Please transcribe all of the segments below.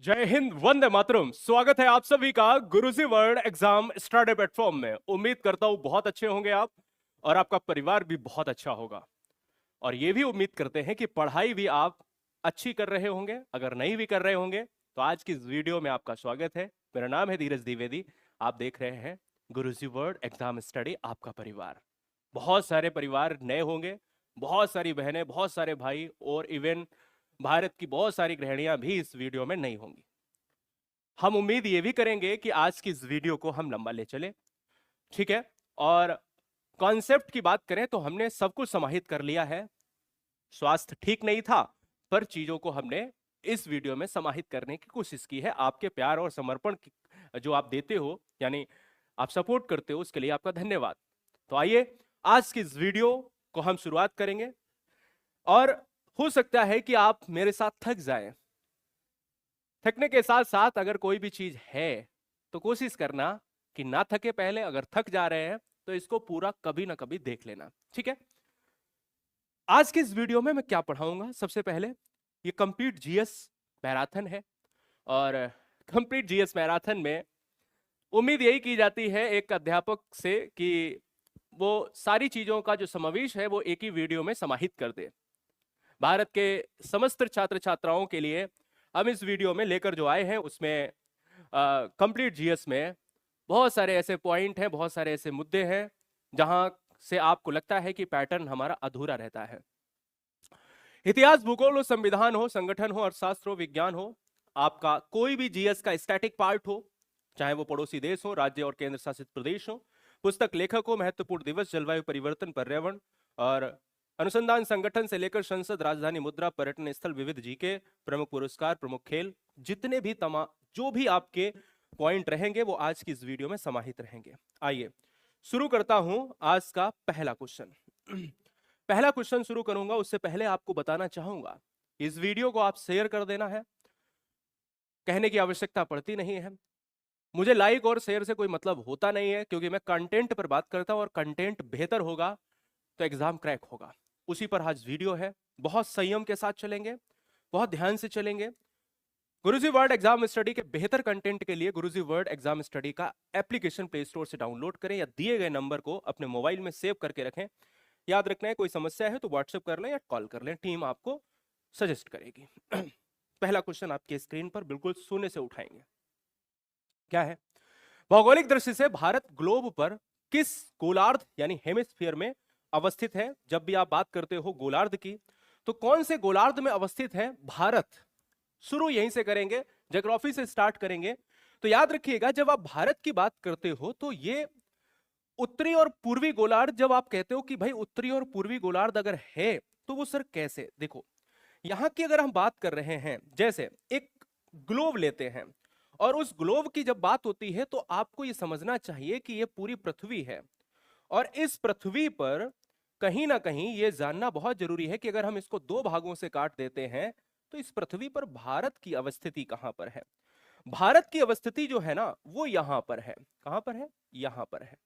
जय हिंद, वंदे मातरम। स्वागत है आप सभी का गुरुजी वर्ल्ड एग्जाम स्टडी प्लेटफॉर्म में। उम्मीद करता हूं बहुत अच्छे होंगे आप और आपका परिवार भी बहुत अच्छा होगा। और ये भी उम्मीद करते हैं कि पढ़ाई भी आप अच्छी कर रहे होंगे। अगर नहीं भी कर रहे होंगे तो आज की इस वीडियो में आपका स्वागत है। मेरा नाम है धीरज द्विवेदी। आप देख रहे हैं गुरुजी वर्ल्ड एग्जाम स्टडी, आपका परिवार। बहुत सारे परिवार नए होंगे, बहुत सारी बहनें, बहुत सारे भाई और इवन भारत की बहुत सारी गृहिणियां भी इस वीडियो में नहीं होंगी। हम उम्मीद ये भी करेंगे कि आज की इस वीडियो को हम लंबा ले चले, ठीक है। और कॉन्सेप्ट की बात करें तो हमने सब कुछ समाहित कर लिया है। स्वास्थ्य ठीक नहीं था, पर चीजों को हमने इस वीडियो में समाहित करने की कोशिश की है। आपके प्यार और समर्पण जो आप देते हो, यानी आप सपोर्ट करते हो, उसके लिए आपका धन्यवाद। तो आइए आज की इस वीडियो को हम शुरुआत करेंगे। और हो सकता है कि आप मेरे साथ थक जाएं। थकने के साथ साथ अगर कोई भी चीज है तो कोशिश करना कि ना थके पहले। अगर थक जा रहे हैं तो इसको पूरा कभी ना कभी देख लेना, ठीक है। आज के इस वीडियो में मैं क्या पढ़ाऊंगा? सबसे पहले ये कंप्लीट जीएस मैराथन है। और कंप्लीट जीएस मैराथन में उम्मीद यही की जाती है एक अध्यापक से कि वो सारी चीजों का जो समावेश है वो एक ही वीडियो में समाहित कर दे। भारत के समस्त छात्र छात्राओं के लिए हम इस वीडियो में लेकर जो आए हैं उसमें कंप्लीट जीएस में बहुत सारे ऐसे पॉइंट हैं, बहुत सारे ऐसे मुद्दे हैं जहां से आपको लगता है कि पैटर्न हमारा अधूरा रहता है। इतिहास, भूगोल हो, संविधान हो, संगठन हो, अर्थशास्त्र हो, विज्ञान हो, आपका कोई भी जीएस का स्टैटिक पार्ट हो, चाहे वो पड़ोसी देश हो, राज्य और केंद्र शासित प्रदेश हो, पुस्तक लेखक हो, महत्वपूर्ण दिवस, जलवायु परिवर्तन, पर्यावरण और अनुसंधान संगठन से लेकर संसद, राजधानी, मुद्रा, पर्यटन स्थल, विविध जीके, प्रमुख पुरस्कार, प्रमुख खेल, जितने भी जो भी आपके पॉइंट रहेंगे वो आज की इस वीडियो में समाहित रहेंगे। आइए शुरू करता हूं आज का पहला क्वेश्चन। पहला क्वेश्चन शुरू करूंगा उससे पहले आपको बताना चाहूंगा इस वीडियो को आप शेयर कर देना है। कहने की आवश्यकता पड़ती नहीं है। मुझे लाइक और शेयर से कोई मतलब होता नहीं है, क्योंकि मैं कंटेंट पर बात करता हूं और कंटेंट बेहतर होगा तो एग्जाम क्रैक होगा। उसी पर आज वीडियो है। बहुत संयम के साथ चलेंगे, बहुत ध्यान से चलेंगे। गुरुजी वर्ल्ड एग्जाम स्टडी के बेहतर कंटेंट के लिए गुरुजी वर्ल्ड एग्जाम स्टडी का एप्लीकेशन प्ले स्टोर से डाउनलोड करें या दिए गए नंबर को अपने मोबाइल में सेव करके रखें। याद रखना है, कोई समस्या है तो व्हाट्सएप कर लें या कॉल कर लें, टीम आपको सजेस्ट करेगी। पहला क्वेश्चन आपके स्क्रीन पर बिल्कुल शून्य से उठाएंगे। क्या है? भौगोलिक दृष्टि से भारत ग्लोब पर किस गोलार्ध यानी हेमिस्फीयर में अवस्थित है? जब भी आप बात करते हो गोलार्ध की तो कौन से गोलार्ध में अवस्थित है भारत? शुरू यहीं से करेंगे, ज्योग्राफी से स्टार्ट करेंगे। तो याद रखिएगा, जब आप भारत की बात करते हो तो ये उत्तरी और पूर्वी गोलार्ध, जब आप कहते हो कि भाई उत्तरी और पूर्वी गोलार्ध अगर है तो वो सर कैसे? देखो, यहां की अगर हम बात कर रहे हैं, जैसे एक ग्लोब लेते हैं और उस ग्लोब की जब बात होती है तो आपको यह समझना चाहिए कि यह पूरी पृथ्वी है। और इस पृथ्वी पर कहीं ना कहीं यह जानना बहुत जरूरी है कि अगर हम इसको दो भागों से काट देते हैं तो इस पृथ्वी पर भारत की अवस्थिति कहां पर है? भारत की अवस्थिति जो है ना वो यहां पर है। कहां पर है? यहां पर है।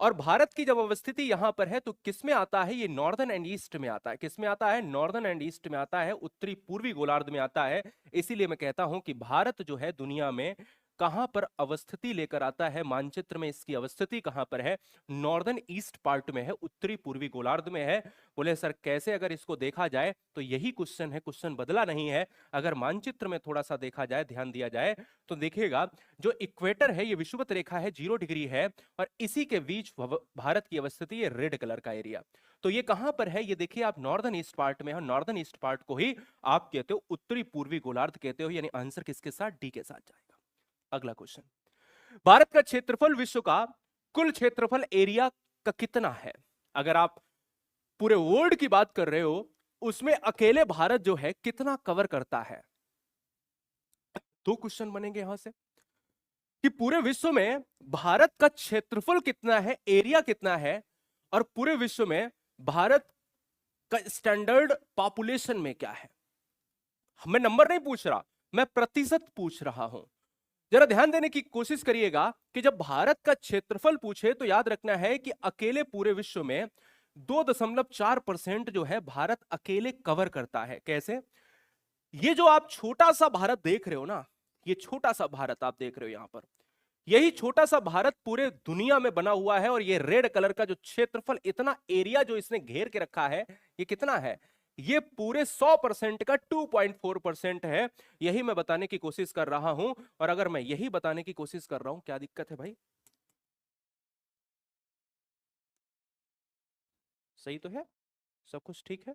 और भारत की जब अवस्थिति यहां पर है तो किस में आता है? ये नॉर्दर्न एंड ईस्ट में आता है। किस में आता है? नॉर्दर्न एंड ईस्ट में आता है, उत्तरी पूर्वी गोलार्ध में आता है। इसीलिए मैं कहता हूं कि भारत जो है दुनिया में कहां पर अवस्थिति लेकर आता है, मानचित्र में इसकी अवस्थिति कहां पर है? नॉर्दर्न ईस्ट पार्ट में है, उत्तरी पूर्वी गोलार्ध में है। बोले सर कैसे? अगर इसको देखा जाए तो यही क्वेश्चन है, क्वेश्चन बदला नहीं है। अगर मानचित्र में थोड़ा सा देखा जाए, ध्यान दिया जाए तो देखिएगा, जो इक्वेटर है ये विषुवत रेखा है, 0 डिग्री है और इसी के बीच भारत की अवस्थिति है, रेड कलर का एरिया। तो ये कहां पर है? ये देखिए आप नॉर्दर्न ईस्ट पार्ट में है। नॉर्दर्न ईस्ट पार्ट को ही आप कहते हो उत्तरी पूर्वी गोलार्ध कहते हो। यानी आंसर किसके साथ? डी के साथ जाएगा। अगला क्वेश्चन, भारत का क्षेत्रफल विश्व का कुल क्षेत्रफल एरिया का कितना है? अगर आप पूरे वर्ल्ड की बात कर रहे हो उसमें अकेले भारत जो है कितना कवर करता है? दो क्वेश्चन बनेंगे यहां से कि पूरे विश्व में भारत का क्षेत्रफल कितना है, एरिया कितना है, और पूरे विश्व में भारत का स्टैंडर्ड पॉपुलेशन में क्या है। मैं नंबर नहीं पूछ रहा, मैं प्रतिशत पूछ रहा हूं। जरा ध्यान देने की कोशिश करिएगा कि जब भारत का क्षेत्रफल पूछे तो याद रखना है कि अकेले पूरे विश्व में 2.4% जो है भारत अकेले कवर करता है। कैसे? ये जो आप छोटा सा भारत देख रहे हो ना, ये छोटा सा भारत आप देख रहे हो यहां पर, यही छोटा सा भारत पूरे दुनिया में बना हुआ है। और ये रेड कलर का जो क्षेत्रफल, इतना एरिया जो इसने घेर के रखा है, ये कितना है? ये पूरे 100% का 2.4% है। यही मैं बताने की कोशिश कर रहा हूं। और अगर मैं यही बताने की कोशिश कर रहा हूं, क्या दिक्कत है भाई? सही तो है, सब कुछ ठीक है,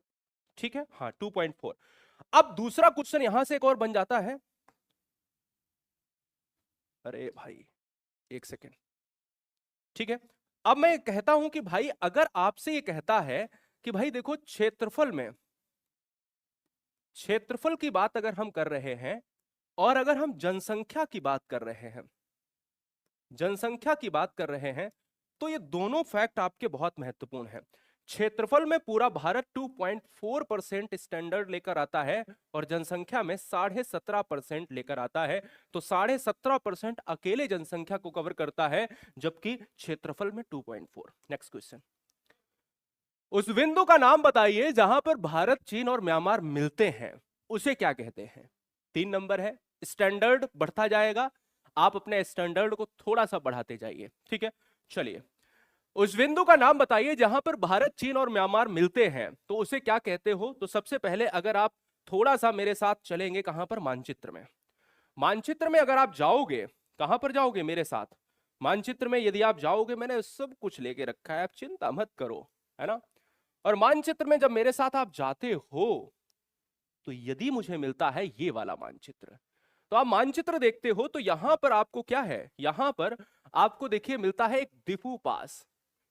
ठीक है, हाँ 2.4। अब दूसरा क्वेश्चन यहां से एक और बन जाता है। अरे भाई एक सेकेंड, ठीक है। अब मैं कहता हूं कि भाई अगर आपसे ये कहता है कि भाई देखो क्षेत्रफल में, क्षेत्रफल की बात अगर हम कर रहे हैं और अगर हम जनसंख्या की बात कर रहे हैं, जनसंख्या की बात कर रहे हैं, तो ये दोनों फैक्ट आपके बहुत महत्वपूर्ण हैं। क्षेत्रफल में पूरा भारत 2.4% स्टैंडर्ड लेकर आता है और जनसंख्या में 17.5% लेकर आता है। तो 17.5% अकेले जनसंख्या को कवर करता है, जबकि क्षेत्रफल में 2.4। नेक्स्ट क्वेश्चन, उस बिंदु का नाम बताइए जहां पर भारत, चीन और म्यांमार मिलते हैं, उसे क्या कहते हैं? 3 नंबर है, स्टैंडर्ड बढ़ता जाएगा, आप अपने स्टैंडर्ड को थोड़ा सा बढ़ाते जाइए, ठीक है। चलिए, उस बिंदु का नाम बताइए जहां पर भारत, चीन और म्यांमार मिलते हैं, तो उसे क्या कहते हो? तो सबसे पहले अगर आप थोड़ा सा मेरे साथ चलेंगे, कहां पर? मानचित्र में। मानचित्र में अगर आप जाओगे, कहां पर जाओगे मेरे साथ? मानचित्र में यदि आप जाओगे, मैंने सब कुछ लेके रखा है, आप चिंता मत करो, है ना। और मानचित्र में जब मेरे साथ आप जाते हो, तो यदि मुझे मिलता है ये वाला मानचित्र, तो आप मानचित्र देखते हो, तो यहां पर आपको क्या है? यहां पर आपको देखिए मिलता है एक दिफू पास।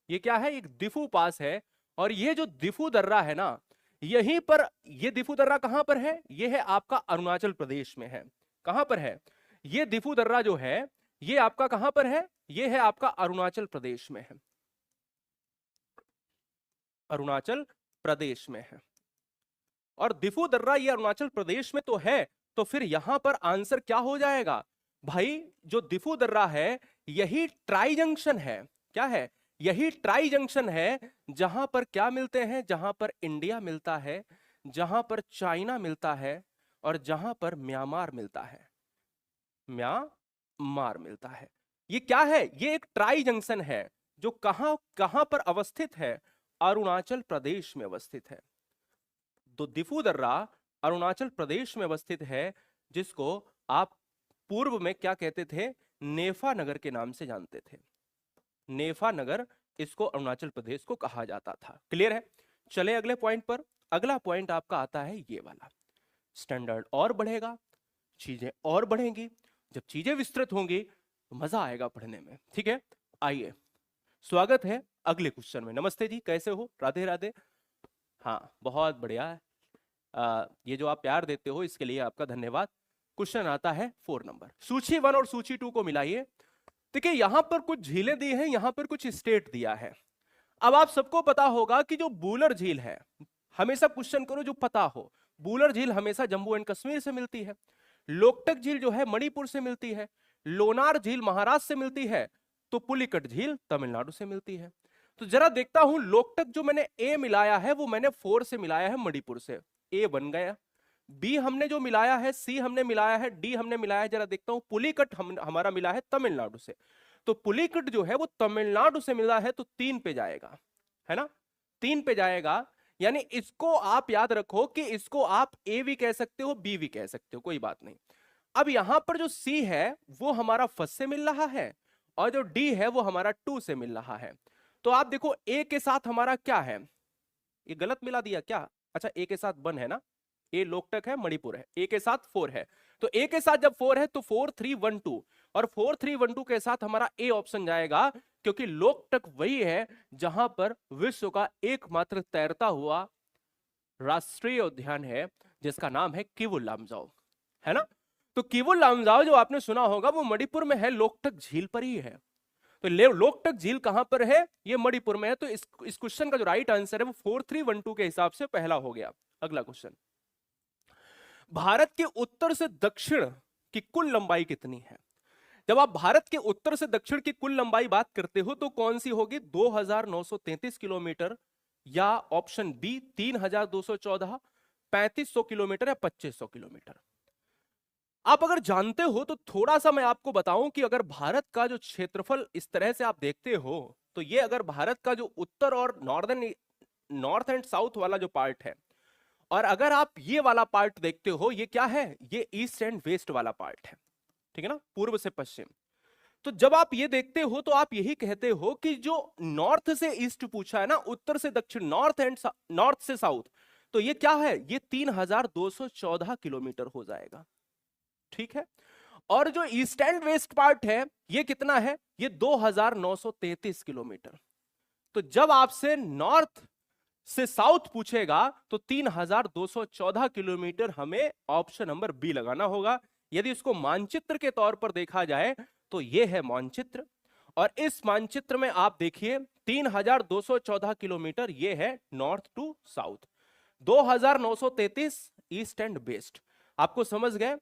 ये क्या है? एक दिफू पास है। और ये जो दिफू दर्रा है ना, यहीं पर, ये दिफू दर्रा कहां पर है? ये है आपका अरुणाचल प्रदेश में है। कहां पर है ये दिफू दर्रा जो है? ये आपका कहां पर है? ये है आपका अरुणाचल प्रदेश में है, अरुणाचल प्रदेश में है। और दिफू दर्रा ये अरुणाचल प्रदेश में तो है, तो फिर यहां पर आंसर क्या हो जाएगा भाई? जो दिफू दर्रा है, यही ट्राई जंक्शन है। क्या है? यही ट्राई जंक्शन है, जहां पर क्या मिलते हैं? जहां पर इंडिया मिलता है, जहां पर चाइना मिलता है, और जहां पर म्यांमार मिलता है, म्यांमार मिलता है। ये क्या है? ये एक ट्राई जंक्शन है, जो कहां कहां पर अवस्थित है? अरुणाचल प्रदेश में अवस्थित है। तो दिफू दर्रा अरुणाचल प्रदेश में अवस्थित है, जिसको आप पूर्व में क्या कहते थे? नेफा नगर के नाम से जानते थे। नेफा नगर, इसको अरुणाचल प्रदेश को कहा जाता था। क्लियर है? चले अगले पॉइंट पर। अगला पॉइंट आपका आता है ये वाला, स्टैंडर्ड और बढ़ेगा, चीजें और बढ़ेंगी। जब चीजें विस्तृत होंगी तो मजा आएगा पढ़ने में, ठीक है। आइए, स्वागत है अगले क्वेश्चन में। नमस्ते जी, कैसे हो? राधे राधे। हाँ बहुत बढ़िया है। ये जो आप प्यार देते हो, इसके लिए आपका धन्यवाद। क्वेश्चन आता है 4 नंबर, सूची 1 और सूची 2 को मिलाइए। देखिए यहां पर कुछ झीलें दी हैं, यहां पर कुछ स्टेट दिया है। अब आप सबको पता होगा कि जो बूलर झील है, हमेशा क्वेश्चन करो जो पता हो, बूलर झील हमेशा जम्मू एंड कश्मीर से मिलती है। लोकटक झील जो है मणिपुर से मिलती है। लोनार झील महाराष्ट्र से मिलती है। तो पुलिकट झील तमिलनाडु से मिलती है। तो जरा देखता हूं, लोकटक जो मैंने ए मिलाया है, वो मैंने 4 से मिलाया है, मणिपुर से, ए बन गया। बी हमने जो मिलाया है, सी हमने मिलाया है, डी हमने मिलाया है, जरा देखता हूं, पुलिकट हमारा मिला है तमिलनाडु से। तो पुलिकट जो है वो तमिलनाडु से मिला है, तो 3 पे जाएगा, है ना, 3 पे जाएगा। यानी इसको आप याद रखो कि इसको आप ए भी कह सकते हो, बी भी कह सकते हो, कोई बात नहीं। अब यहां पर जो सी है वो हमारा फर्स्ट से मिल रहा है, और जो डी है वो हमारा 2 से मिल रहा है। तो आप देखो ए के साथ हमारा क्या है? ये गलत मिला दिया क्या? अच्छा, ए के साथ 1 है ना, ए लोकटक है, मणिपुर है, ए के साथ 4 है। तो ए के साथ जब 4 है तो 4 3 1 2, और 4 3 1 2 के साथ हमारा ए ऑप्शन जाएगा, क्योंकि लोकटक वही है जहां पर विश्व का एकमात्र तैरता हुआ राष्ट्रीय उद्यान है, जिसका नाम है किवुल लामजाओ, है ना। तो किवुल लामजाओ जो आपने सुना होगा, वो मणिपुर में है, लोकटक झील पर ही है। तो लोकटक झील कहां पर है? ये मणिपुर में है। तो इस क्वेश्चन का जो राइट आंसर है वो 4 3 1 2 के हिसाब से पहला हो गया। अगला क्वेश्चन, भारत के उत्तर से दक्षिण की कुल लंबाई कितनी है? जब आप भारत के उत्तर से दक्षिण की कुल लंबाई बात करते हो, तो कौन सी होगी? 2933 किलोमीटर, या ऑप्शन बी 3214, 3500 किलोमीटर, या 2500 किलोमीटर। आप अगर जानते हो तो थोड़ा सा मैं आपको बताऊं कि अगर भारत का जो क्षेत्रफल इस तरह से आप देखते हो, तो ये अगर भारत का जो उत्तर और नॉर्थ एंड साउथ वाला जो पार्ट है, और अगर आप ये वाला पार्ट देखते हो, ये क्या है, ये ईस्ट एंड वेस्ट वाला पार्ट है, ठीक है ना, पूर्व से पश्चिम। तो जब आप ये देखते हो तो आप यही कहते हो कि जो नॉर्थ से ईस्ट पूछा है ना, उत्तर से दक्षिण, नॉर्थ से साउथ, तो ये क्या है, ये 3214 किलोमीटर हो जाएगा, ठीक है। और जो ईस्ट एंड वेस्ट पार्ट है, ये कितना है, ये 2933 किलोमीटर। तो जब आपसे नॉर्थ से साउथ पूछेगा तो 3214 किलोमीटर हमें ऑप्शन नंबर बी लगाना होगा। यदि इसको मानचित्र के तौर पर देखा जाए तो यह है मानचित्र, और इस मानचित्र में आप देखिए 3214 किलोमीटर ये है north to south, 2933 east and west. आपको समझ गए?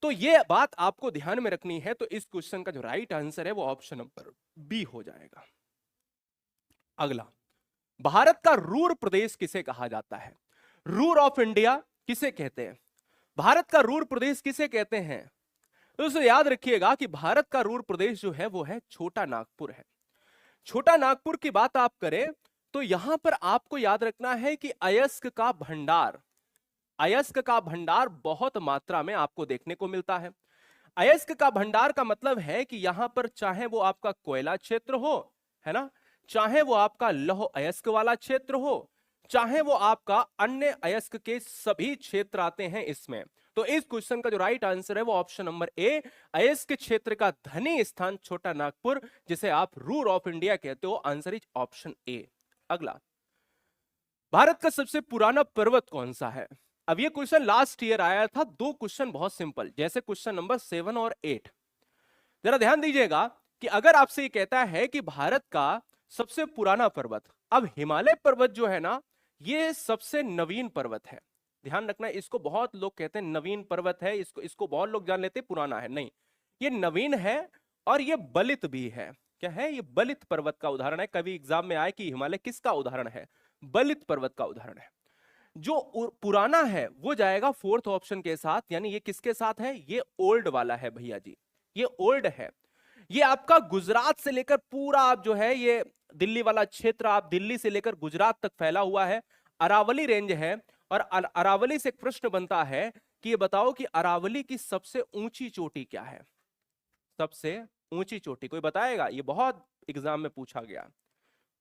तो ये बात आपको ध्यान में रखनी है। तो इस क्वेश्चन का जो राइट आंसर है वो ऑप्शन नंबर बी हो जाएगा। अगला, भारत का रूर प्रदेश किसे कहा जाता है? रूर ऑफ इंडिया किसे कहते हैं? भारत का रूर प्रदेश किसे कहते हैं? तो उसे याद रखिएगा कि भारत का रूर प्रदेश जो है वो है छोटा नागपुर है। छोटा नागपुर की बात आप करें तो यहां पर आपको याद रखना है कि अयस्क का भंडार, अयस्क का भंडार बहुत मात्रा में आपको देखने को मिलता है। अयस्क का भंडार का मतलब है कि यहां पर चाहे वो आपका कोयला क्षेत्र हो, है ना, चाहे वो आपका लौह अयस्क वाला क्षेत्र हो, चाहे वो आपका अन्य अयस्क के सभी क्षेत्र आते हैं इसमें। तो इस क्वेश्चन का जो राइट आंसर है वो ऑप्शन नंबर ए, अयस्क क्षेत्र का धनी स्थान छोटा नागपुर, जिसे आप रूर ऑफ इंडिया कहते हो। Answer is option A. अगला, भारत का सबसे पुराना पर्वत कौन सा है? अब ये क्वेश्चन लास्ट ईयर आया था। दो क्वेश्चन बहुत सिंपल, जैसे क्वेश्चन नंबर 7 और 8। जरा ध्यान दीजिएगा कि अगर आपसे ये कहता है कि भारत का सबसे पुराना पर्वत, अब हिमालय पर्वत जो है ना, ये सबसे नवीन पर्वत है। ध्यान रखना, इसको बहुत लोग कहते हैं नवीन पर्वत है, इसको बहुत लोग जान लेते हैं पुराना है। नहीं, ये नवीन है और ये बलित भी है। क्या है ये? बलित पर्वत का उदाहरण है। कभी एग्जाम में आए कि हिमालय किसका उदाहरण है? बलित पर्वत का उदाहरण है। जो पुराना है वो जाएगा फोर्थ ऑप्शन के साथ, यानी ये किसके साथ है? ये ओल्ड वाला है भैया जी, ये ओल्ड है। ये आपका गुजरात से लेकर पूरा आप जो है ये दिल्ली वाला क्षेत्र, आप दिल्ली से लेकर गुजरात तक फैला हुआ है, अरावली रेंज है। और अरावली से एक प्रश्न बनता है कि ये बताओ कि अरावली की सबसे ऊंची चोटी क्या है? सबसे ऊंची चोटी कोई बताएगा? ये बहुत एग्जाम में पूछा गया।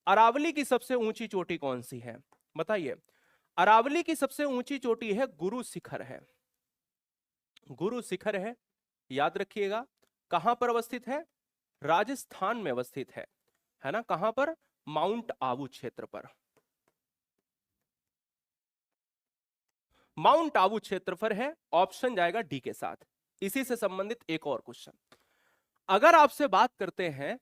अरावली की सबसे ऊंची चोटी कौन सी है? बताइए। अरावली की सबसे ऊंची चोटी है गुरु शिखर है। गुरु शिखर है, याद रखिएगा। कहां पर अवस्थित है? राजस्थान में अवस्थित है ना। कहां पर? माउंट आबू क्षेत्र पर। माउंट आबू क्षेत्र पर है। ऑप्शन जाएगा डी के साथ। इसी से संबंधित एक और क्वेश्चन अगर आपसे बात करते हैं,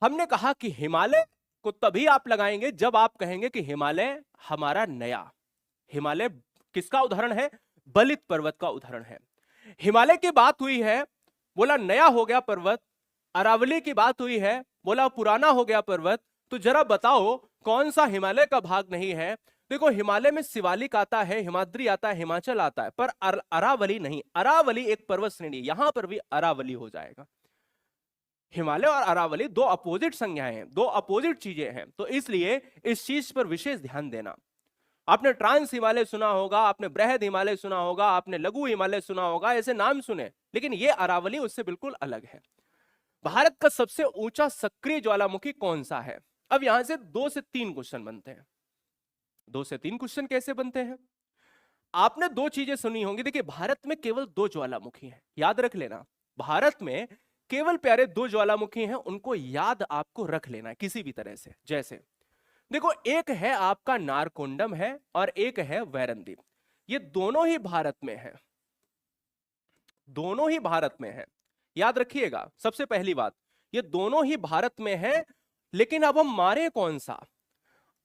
हमने कहा कि हिमालय को तभी आप लगाएंगे जब आप कहेंगे कि हिमालय हमारा नया। हिमालय किसका उदाहरण है? बलित पर्वत का उदाहरण है। हिमालय की बात हुई है, बोला नया हो गया पर्वत। अरावली की बात हुई है, बोला पुराना हो गया पर्वत। तो जरा बताओ कौन सा हिमालय का भाग नहीं है? देखो, हिमालय में शिवालिक आता है, हिमाद्री आता है, हिमाचल आता है, पर अरावली नहीं। अरावली एक पर्वत श्रेणी, यहां पर भी अरावली हो जाएगा। हिमालय और अरावली दो अपोजिट संज्ञाएं हैं, दो अपोजिट चीजें हैं। तो इसलिए इस चीज पर विशेष ध्यान देना। आपने ट्रांस हिमालय सुना होगा, आपने बृहद हिमालय सुना होगा, आपने लघु हिमालय सुना होगा, ऐसे नाम सुने, लेकिन ये अरावली उससे बिल्कुल अलग है। भारत का सबसे ऊंचा सक्रिय ज्वालामुखी कौन सा है? अब यहां से 2 से 3 क्वेश्चन बनते हैं। 2 से 3 क्वेश्चन कैसे बनते हैं? आपने दो चीजें सुनी होंगी। देखिए, भारत में केवल 2 ज्वालामुखी हैं, याद रख लेना। भारत में केवल प्यारे 2 ज्वालामुखी हैं, उनको याद आपको रख लेना है किसी भी तरह से। जैसे देखो, एक है आपका नारकोंडम है और एक है वैरंदीप। ये दोनों ही भारत में है, दोनों ही भारत में है। याद रखिएगा, सबसे पहली बात, ये दोनों ही भारत में है, लेकिन अब हम मारे कौन सा?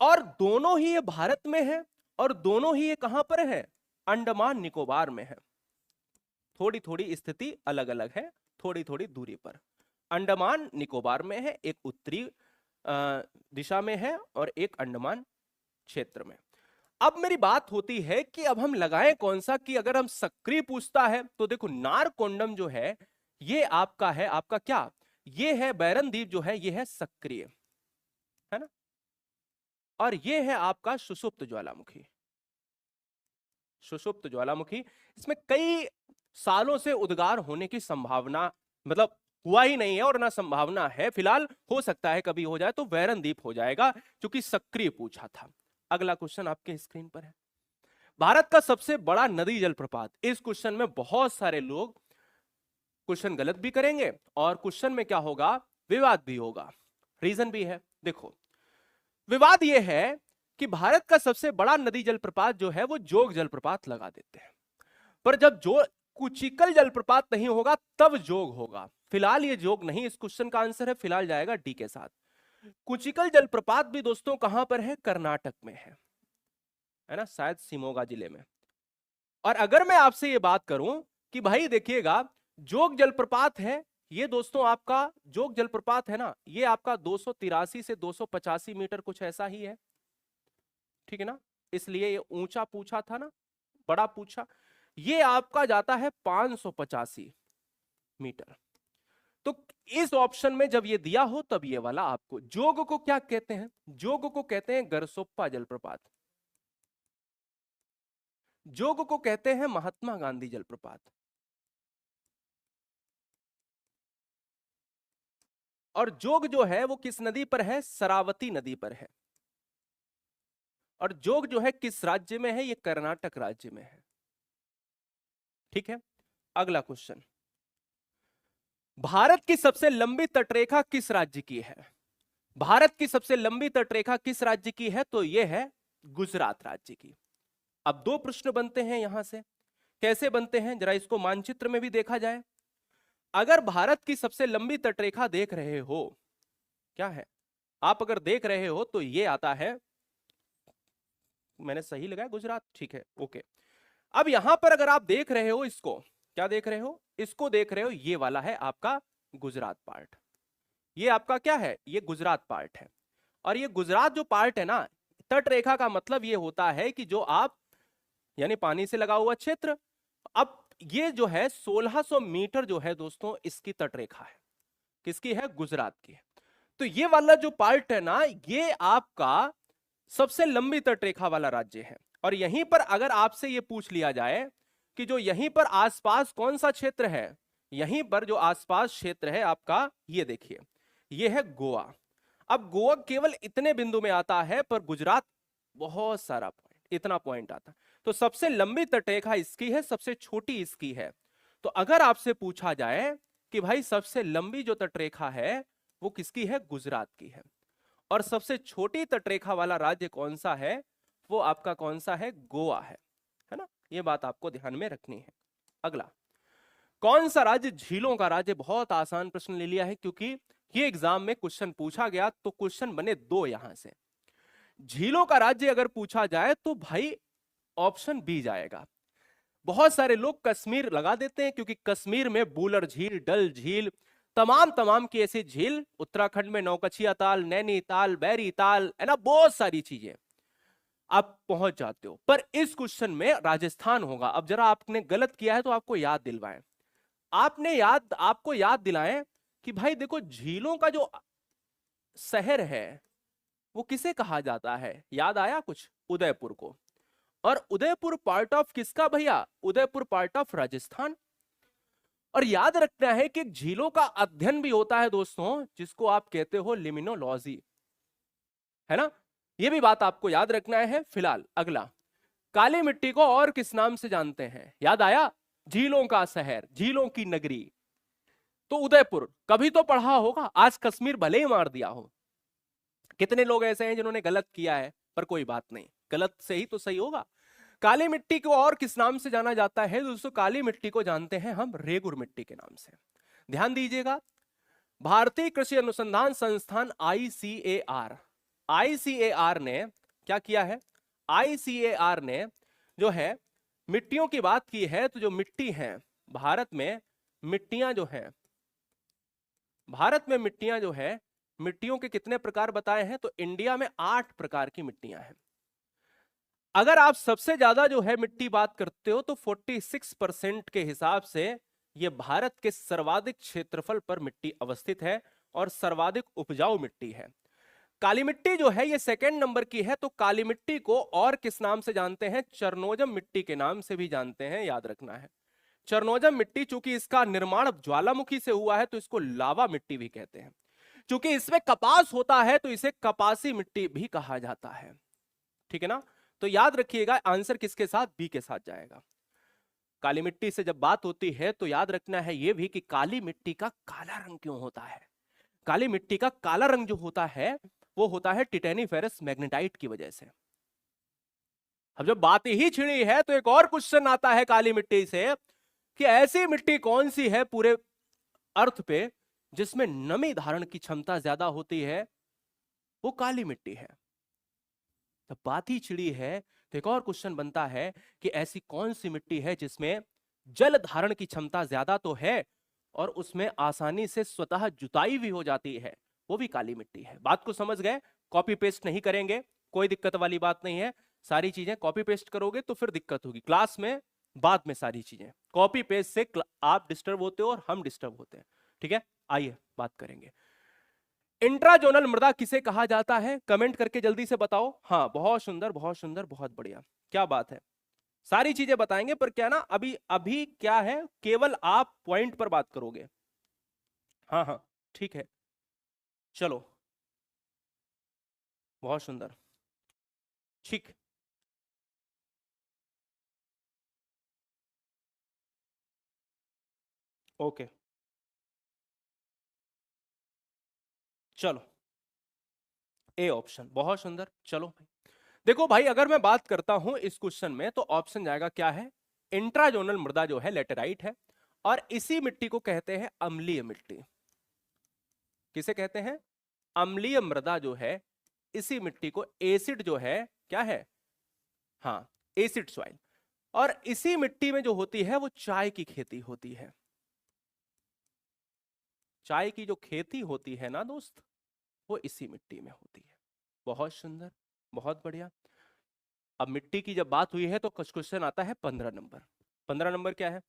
और दोनों ही ये भारत में है और दोनों ही ये कहां पर है? अंडमान निकोबार में है। थोड़ी थोड़ी स्थिति अलग अलग है, थोड़ी थोड़ी दूरी पर। अंडमान निकोबार में है, एक उत्तरी दिशा में है और एक अंडमान क्षेत्र में। अब मेरी बात होती है कि अब हम लगाएं कौन सा, कि अगर हम सक्रिय पूछता है तो देखो नारकोंडम जो है ये आपका है, आपका क्या, ये है बैरन द्वीप जो है ये है सक्रिय, है ना, और ये है आपका सुषुप्त ज्वालामुखी। सुषुप्त ज्वालामुखी, इसमें कई सालों से उद्गार होने की संभावना, मतलब हुआ ही नहीं है और ना संभावना है, फिलहाल हो सकता है कभी हो जाए तो बैरन द्वीप हो जाएगा, क्योंकि सक्रिय पूछा था। अगला क्वेश्चन आपके स्क्रीन पर है, भारत का सबसे बड़ा नदी जलप्रपात। इस क्वेश्चन में बहुत सारे लोग क्वेश्चन गलत भी करेंगे और क्वेश्चन में क्या होगा, विवाद भी होगा, रीजन भी है। देखो विवाद यह है कि भारत का सबसे बड़ा नदी जलप्रपात जो है वो जोग जलप्रपात लगा देते हैं, पर जब जो कुचिकल जलप्रपात नहीं होगा तब जोग होगा। फिलहाल ये जोग नहीं, इस क्वेश्चन का आंसर है फिलहाल जाएगा डी के साथ। कुचिकल जलप्रपात भी दोस्तों कहां पर है, कर्नाटक में है ना, शायद शिमोगा जिले में। और अगर मैं आपसे ये बात करूं कि भाई देखिएगा जोग जलप्रपात है, ये दोस्तों आपका जोग जलप्रपात है ना, ये आपका 283 से 285 मीटर कुछ ऐसा ही है, ठीक है ना, इसलिए ये ऊंचा पूछा था ना, बड़ा पूछा। ये आपका जाता है 585 मीटर। तो इस ऑप्शन में जब ये दिया हो तब ये वाला आपको, जोग को क्या कहते हैं, जोग को कहते हैं गरसोप्पा जलप्रपात, जोग को कहते हैं महात्मा गांधी जलप्रपात, और जोग जो है वो किस नदी पर है, शरावती नदी पर है। और जोग जो है किस राज्य में है, ये कर्नाटक राज्य में है, ठीक है। अगला क्वेश्चन, भारत की सबसे लंबी तटरेखा किस राज्य की है, भारत की सबसे लंबी तटरेखा किस राज्य की है, तो यह है गुजरात राज्य की। अब दो प्रश्न बनते हैं यहां से, कैसे बनते हैं जरा इसको मानचित्र में भी देखा जाए। अगर भारत की सबसे लंबी तटरेखा देख रहे हो, क्या है, आप अगर देख रहे हो तो ये आता है, मैंने सही लगाया गुजरात, ठीक है, ओके। अब यहां पर अगर आप देख रहे हो इसको, क्या देख रहे हो, इसको देख रहे हो, ये वाला है आपका गुजरात पार्ट, ये आपका क्या है, ये गुजरात पार्ट है। और ये गुजरात जो पार्ट है ना, तट रेखा का मतलब ये होता है कि जो आप, यानी पानी से लगा हुआ क्षेत्र। अब ये जो है 1600 मीटर जो है दोस्तों इसकी तट रेखा है, किसकी है, गुजरात की है। तो ये वाला जो पार्ट है ना, ये आपका सबसे लंबी तटरेखा वाला राज्य है। और यहीं पर अगर आपसे ये पूछ लिया जाए कि जो यहीं पर आसपास कौन सा क्षेत्र है, यहीं पर जो आसपास क्षेत्र है आपका, ये देखिए, ये है गोवा। अब गोवा केवल इतने बिंदु में आता है, पर गुजरात बहुत सारा पॉइंट, इतना पॉइंट आता है। तो सबसे लंबी तटरेखा इसकी है, सबसे छोटी इसकी है। तो अगर आपसे पूछा जाए कि भाई सबसे लंबी जो तटरेखा है वो किसकी है, गुजरात की है, और सबसे छोटी तटरेखा वाला राज्य कौन सा है, वो आपका कौन सा है, गोवा है ना, ये बात आपको ध्यान में रखनी है। अगला, कौन सा राज्य झीलों का राज्य, बहुत आसान प्रश्न ले लिया है क्योंकि ये एग्जाम में क्वेश्चन पूछा गया, तो क्वेश्चन बने दो यहां से। झीलों का राज्य अगर पूछा जाए तो भाई ऑप्शन बी जाएगा। बहुत सारे लोग कश्मीर लगा देते हैं क्योंकि कश्मीर में बूलर झील, डल झील, तमाम तमाम की ऐसी झील, उत्तराखंड में नौकछिया ताल, नैनीताल, बैरी ताल, है ना, बहुत सारी चीजें आप पहुंच जाते हो। पर इस क्वेश्चन में राजस्थान होगा। अब जरा आपने गलत किया है तो आपको याद दिलवाएं, आपको याद दिलाएं कि भाई देखो झीलों का जो शहर है वो किसे कहा जाता है, याद आया कुछ, उदयपुर को। और उदयपुर पार्ट ऑफ किसका भैया, उदयपुर पार्ट ऑफ राजस्थान। और याद रखना है कि झीलों का अध्ययन भी होता है दोस्तों, जिसको आप कहते हो लिमिनोलॉजी, है ना, ये भी बात आपको याद रखना है। फिलहाल अगला, काली मिट्टी को और किस नाम से जानते हैं, याद आया, झीलों का शहर, झीलों की नगरी, तो उदयपुर। कभी तो पढ़ा होगा, आज कश्मीर भले ही मार दिया हो। कितने लोग ऐसे हैं जिन्होंने गलत किया है, पर कोई बात नहीं, गलत से ही तो सही होगा। काली मिट्टी को और किस नाम से जाना जाता है दोस्तों, काली मिट्टी को जानते हैं हम रेगुर मिट्टी के नाम से। ध्यान दीजिएगा, भारतीय कृषि अनुसंधान संस्थान आईसीएआर, आईसीएआर ने क्या किया है, आईसीएआर ने जो है मिट्टियों की बात की है। तो जो मिट्टी है भारत में, मिट्टियां जो है भारत में, मिट्टियां जो है, मिट्टियों के कितने प्रकार बताए हैं, तो इंडिया में 8 प्रकार की मिट्टियां हैं। अगर आप सबसे ज्यादा जो है मिट्टी बात करते हो तो 46% के हिसाब से यह भारत के सर्वाधिक क्षेत्रफल पर मिट्टी अवस्थित है और सर्वाधिक उपजाऊ मिट्टी है। काली मिट्टी जो है ये सेकंड नंबर की है। तो काली मिट्टी को और किस नाम से जानते हैं? चरनोजम मिट्टी के नाम से भी जानते हैं, याद रखना है। चरनोजम मिट्टी, चूंकि इसका निर्माण ज्वालामुखी से हुआ है तो इसको लावा मिट्टी भी कहते हैं। चूंकि इसमें कपास होता है तो इसे कपासी मिट्टी भी कहा जाता है। ठीक है ना? तो याद रखिएगा, आंसर किसके साथ? बी के साथ जाएगा। काली मिट्टी से जब बात होती है तो याद रखना है यह भी कि काली मिट्टी का काला रंग क्यों होता है। काली मिट्टी का काला रंग जो होता है वो होता है टिटेनीफेरस मैग्नेटाइट की वजह से। अब जब बात ही छिड़ी है तो एक और क्वेश्चन आता है काली मिट्टी से कि ऐसी मिट्टी कौन सी है पूरे अर्थ पे जिसमें नमी धारण की क्षमता ज्यादा होती है? वो काली मिट्टी है। जब बात ही छिड़ी है तो एक और क्वेश्चन बनता है कि ऐसी कौन सी मिट्टी है जिसमें जल धारण की क्षमता ज्यादा तो है और उसमें आसानी से स्वतः जुताई भी हो जाती है? वो भी काली मिट्टी है। बात को समझ गए? कॉपी पेस्ट नहीं करेंगे, कोई दिक्कत वाली बात नहीं है। सारी चीजें कॉपी पेस्ट करोगे तो फिर दिक्कत होगी क्लास में, बाद में सारी चीजें कॉपी पेस्ट से आप डिस्टर्ब होते हो और हम डिस्टर्ब होते हैं। ठीक है, आइए बात करेंगे। इंट्राजोनल मृदा किसे कहा जाता है? कमेंट करके जल्दी से बताओ। हाँ, बहुत सुंदर, बहुत सुंदर, बहुत बढ़िया, क्या बात है। सारी चीजें बताएंगे पर क्या ना, अभी अभी क्या है, केवल आप पॉइंट पर बात करोगे। हाँ हाँ ठीक है, चलो बहुत सुंदर, ठीक। ओके चलो, ए ऑप्शन, बहुत सुंदर। चलो भाई, देखो भाई, अगर मैं बात करता हूं इस क्वेश्चन में तो ऑप्शन जाएगा क्या है? इंट्राजोनल मृदा जो है लेटेराइट है और इसी मिट्टी को कहते हैं अम्लीय मिट्टी। किसे कहते हैं? अम्लीय मृदा जो है, इसी मिट्टी को एसिड जो है, क्या है? हाँ, एसिड सॉइल। और इसी मिट्टी में जो होती है वो चाय की खेती होती है। चाय की जो खेती होती है ना दोस्त, वो इसी मिट्टी में होती है। बहुत सुंदर, बहुत बढ़िया। अब मिट्टी की जब बात हुई है तो कुछ क्वेश्चन आता है 15 नंबर। 15 नंबर क्या है?